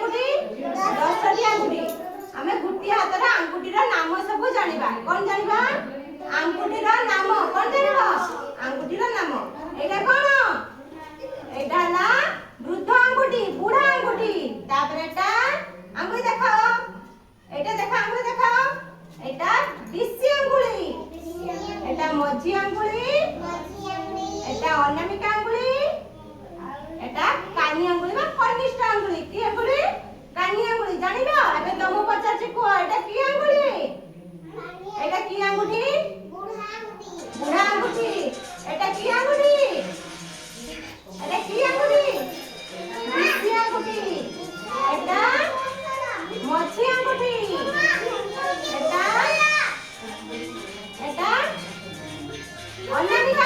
आंगुठी 10टी आंगुठी आमे गुटी हातर आंगुठी रा नाम सब जानिबा कोन जानिबा आंगुठी रा नाम कोन जानिबा आंगुठी रा नाम एटा कोन एटा ना वृद्ध आंगुठी बुढ़ा आंगुठी तापर एटा आंगुठी देखाओ एटा देखा आंगुठी देखाओ एटा दिसी आंगुली एटा मझी आंगुली एटा अनामिका आंगुली एटा कानी आंगुली बा कनिष्ठ आंगुली की आंगुली कानी आंगुली जानिलो एबे तुम पचारछि को एटा की आंगुली एटा की आंगुठी बुढ़ा आंगुठी एटा की आंगुठी एटा की आंगुठी दिसी आंगुठी एटा मझी आंगुठी एटा एटा अनामिका